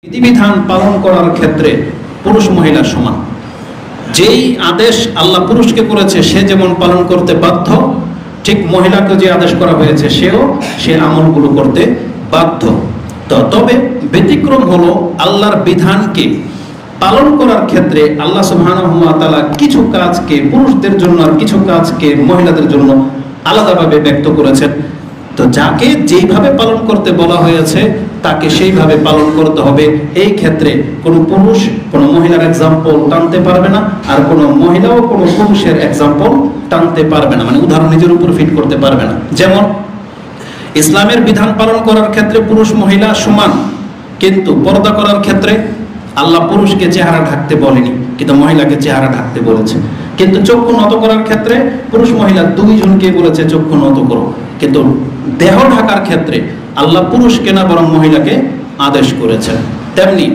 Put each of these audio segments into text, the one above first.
বিধিবিধান পালন করার ক্ষেত্রে পুরুষ মহিলা সমান। যেই আদেশ আল্লাহ পুরুষকে করেছে সে যেমন পালন করতে বাধ্য, ঠিক মহিলাকে যে আদেশ করা হয়েছে সেও সে আমলগুলো করতে বাধ্য। তবে ব্যতিক্রম হলো আল্লাহর বিধানকে পালন করার ক্ষেত্রে আল্লাহ সুবহানাহু ওয়া তাআলা কিছু কাজকে পুরুষদের জন্য আর কিছু কাজকে মহিলাদের জন্য আলাদাভাবে ব্যক্ত করেছেন। তো যাকে যেইভাবে পালন করতে বলা হয়েছে তাকে সেইভাবে পালন করতে হবে। এই ক্ষেত্রে কোনো পুরুষ কোনো মহিলার এক্সাম্পল টানতে পারবে না, আর কোনো মহিলাও কোনো পুরুষের এক্সাম্পল টানতে পারবে না, মানে উদাহরণ নিজের উপর ফিট করতে পারবে না। যেমন ইসলামের বিধান পালন করার ক্ষেত্রে পুরুষ মহিলা সমান, কিন্তু পর্দা করার ক্ষেত্রে আল্লাহ পুরুষকে চেহারা ঢাকতে বলেনি, কিন্তু মহিলাকে চেহারা ঢাকতে বলেছে। কিন্তু চক্ষু নত করার ক্ষেত্রে পুরুষ মহিলা দুইজনকে বলেছে চক্ষু নত করো, কিন্তু দেহ ঢাকার ক্ষেত্রে আল্লাহ পুরুষকে না বরং মহিলাকে আদেশ করেছেন। তেমনি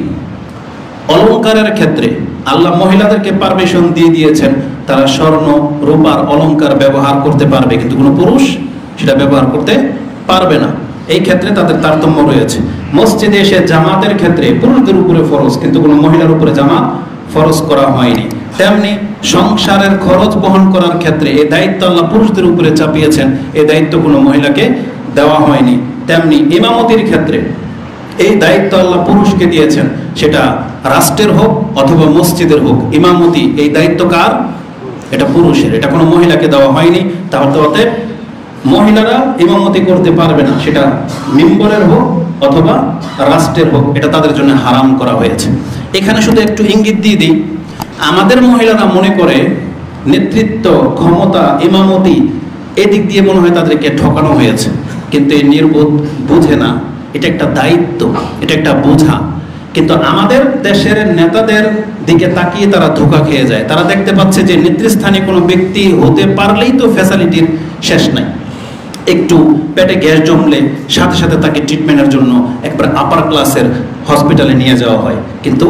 অলংকারের ক্ষেত্রে আল্লাহ মহিলাদেরকে পারমিশন দিয়ে দিয়েছেন, তারা স্বর্ণ রূপার অলংকার ব্যবহার করতে পারবে, কিন্তু কোনো পুরুষ সেটা ব্যবহার করতে পারবে না। এই ক্ষেত্রে তাদের তারতম্য রয়েছে। মসজিদে এসে জামাতের ক্ষেত্রে পুরুষদের উপরে ফরজ, কিন্তু কোনো মহিলার উপরে জামাত ফরজ করা হয়নি। তেমনি সংসারের খরচ বহন করার ক্ষেত্রে এই দায়িত্ব আল্লাহ পুরুষদের উপরে চাপিয়েছেন, এই দায়িত্ব কোনো মহিলাকে দেওয়া হয়নি। তেমনি ইমামতির ক্ষেত্রে এই দায়িত্ব আল্লাহ পুরুষকে দিয়েছেন, সেটা রাষ্ট্রের হোক অথবা মসজিদের হোক, ইমামতি এই দায়িত্ব কার? এটা পুরুষের, এটা কোনো মহিলাকে দেওয়া হয়নি। তাহলে অতএব মহিলারা ইমামতি করতে পারবে না, সেটা মিম্বরের হোক অথবা রাষ্ট্রের হোক, এটা তাদের জন্য হারাম করা হয়েছে। এখানে শুধু একটু ইঙ্গিত দিয়ে দিই, আমাদের মহিলারা মনে করে নেতৃত্ব ক্ষমতা ইমামতি এদিক দিয়ে মনে হয় তাদেরকে ঠকানো হয়েছে, কিন্তু এই নির্বোধ বুঝে না এটা একটা দায়িত্ব, এটা একটা বোঝা। কিন্তু আমাদের দেশের নেতাদের দিকে তাকিয়ে তারা ধোঁকা খেয়ে যায়। তারা দেখতে পাচ্ছে যে নেতৃস্থানীয় কোনো ব্যক্তি হতে পারলেই তো ফ্যাসিলিটির শেষ নাই। একটু পেটে গ্যাস জমলে সাথে সাথে তাকে ট্রিটমেন্টের জন্য একবার আপার ক্লাসের হসপিটালে নিয়ে যাওয়া হয়, কিন্তু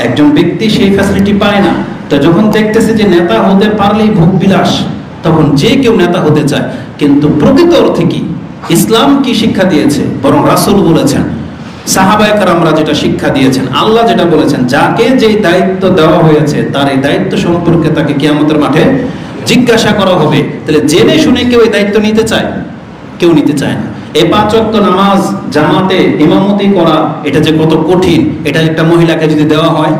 একজন ব্যক্তি সেই ফ্যাসিলিটি পায় না। তো যখন দেখতেছে যে নেতা হতে পারলেই ভোগ বিলাস, তখন যে কেউ নেতা হতে চায়। কিন্তু প্রকৃত অর্থে কি ইসলাম কি শিক্ষা দিয়েছে? বরং রাসূল বলেছেন, সাহাবায়ে কেরামরা যেটা শিক্ষা দিয়েছেন, আল্লাহ যেটা বলেছেন, যাকে যেই দায়িত্ব দেওয়া হয়েছে তার এই দায়িত্ব সম্পর্কে তাকে কিয়ামতের মাঠে জিজ্ঞাসা করা হবে। তাহলে জেনে শুনে কেউ এই দায়িত্ব নিতে চায়? কেউ নিতে চায় না। এই 5 ওয়াক্ত নামাজ জামাতে ইমামতি করা এটা যে কত কঠিন, এটা একটা মহিলাকে যদি দেওয়া হয়,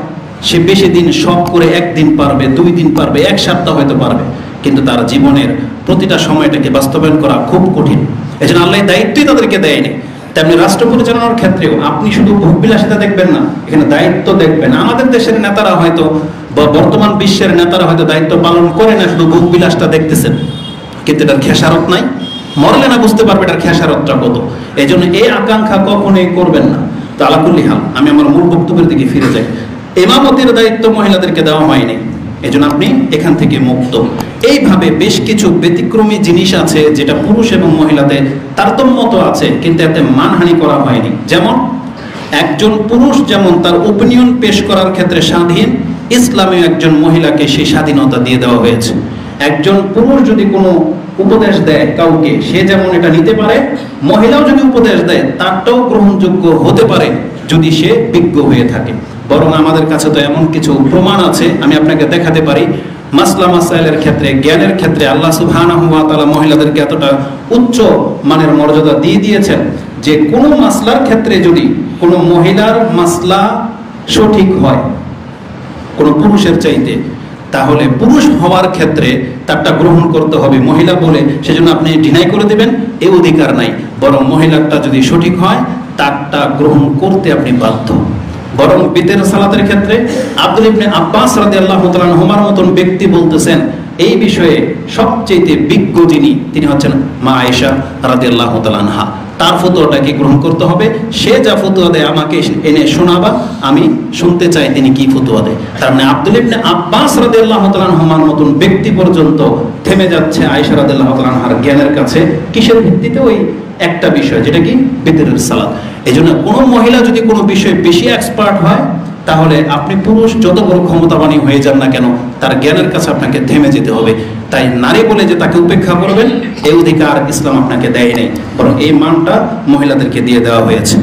সে বেশি দিন সব করে একদিন পারবে, 2 দিন পারবে, 1 সপ্তাহ হয়তো পারবে, কিন্তু তার জীবনের প্রতিটা সময়টাকে বাস্তবায়ন করা খুব কঠিন। এজন্য আল্লাহ দায়িত্বই তাদেরকে দেয়নি। তেমনি রাষ্ট্র পরিচালনার ক্ষেত্রেও আপনি শুধু ভোগবিলাসিতা দেখবেন না, এখানে দায়িত্ব দেখবেন। আমাদের দেশের নেতারা হয়তো বা বর্তমান বিশ্বের নেতারা হয়তো দায়িত্ব পালন করে না, শুধু ভোগবিলাসটা দেখতেছেন, কিন্তু এটার খেসারত নাই। মরলে না বুঝতে পারবে এটার খেসারতটা কত। এই জন্য এই আকাঙ্ক্ষা কখনোই করবেন না। তো আলাকুল্লি হাল, আমি আমার মূল বক্তব্যের দিকে ফিরে যাই। ইমামতির দায়িত্ব মহিলাদেরকে দেওয়া হয়নি, এই জন্য আপনি এখান থেকে মুক্ত। এইভাবে বেশ কিছু ব্যতিক্রমী জিনিস আছে যেটা পুরুষ এবং মহিলাতে তারতম্য তো আছে, কিন্তু এতে মানহানি করা হয়নি। যেমন একজন পুরুষ যেমন তার ওপিনিয়ন পেশ করার ক্ষেত্রে স্বাধীন, ইসলামে একজন মহিলাকে সেই স্বাধীনতা দিয়ে দেওয়া হয়েছে। একজন পুরুষ যদি কোনো উপদেশ দেয় কাউকে, সে যেমন এটা নিতে পারে, মহিলাও যদি উপদেশ দেয় তারটাও গ্রহণযোগ্য হতে পারে যদি সে বিজ্ঞ হয়ে থাকে। বরং আমাদের কাছে তো এমন কিছু প্রমাণ আছে, আমি আপনাকে দেখাতে পারি। মাসলা মাসাইলের ক্ষেত্রে, জ্ঞানের ক্ষেত্রে আল্লাহ সুবহানাহু ওয়া তাআলা মহিলাদেরকে এতটা উচ্চ মানের মর্যাদা দিয়ে দিয়েছেন যে কোনো মাসলার ক্ষেত্রে যদি কোনো মহিলার মাসলা সঠিক হয় কোনো পুরুষের চাইতে, তাহলে পুরুষ হওয়ার ক্ষেত্রে তারটা গ্রহণ করতে হবে মহিলা বলে, সেজন্য আপনি ডিনাই করে দেবেন এই অধিকার নাই। বরং মহিলারটা যদি সঠিক হয় তারটা গ্রহণ করতে আপনি বাধ্য। বরং বিতের সালাতের ক্ষেত্রে আব্দুল ইবনে আব্বাস রাদিয়াল্লাহু তাআলা আনহুমার মতন ব্যক্তি বলতেছেন এই বিষয়ে সবচেয়ে বিজ্ঞ যিনি, তিনি হচ্ছেন মা আয়েশা রাদিয়াল্লাহু তাআলা আনহা। তার ফতোয়াটাকে গ্রহণ করতে হবে। সে যা ফতোয়া দেয় আমাকে এনে শোনাবা, আমি শুনতে চাই তিনি কি ফতোয়া দেয়। তার মানে আব্দুল ইবনে আব্বাস রাদিয়াল্লাহু তাআলা আনহুমার মতন ব্যক্তি পর্যন্ত থেমে যাচ্ছে আয়েশা রাদিয়াল্লাহু তাআলা আনহার জ্ঞানের কাছে। কিসের ভিত্তিতে? ওই একটা বিষয়, যেটা কি বিতরের সালাত। এই জন্য কোনো মহিলা যদি কোনো বিষয়ে বেশি এক্সপার্ট হয়, তাহলে আপনি পুরুষ যত বড় ক্ষমতাবানী হয়ে যান না কেন, তার জ্ঞানের কাছে আপনাকে থেমে যেতে হবে। তাই নারী বলে যে তাকে উপেক্ষা করবেন এই অধিকার ইসলাম আপনাকে দেয় নাই, বরং এই মানটা মহিলাদেরকে দিয়ে দেওয়া হয়েছে।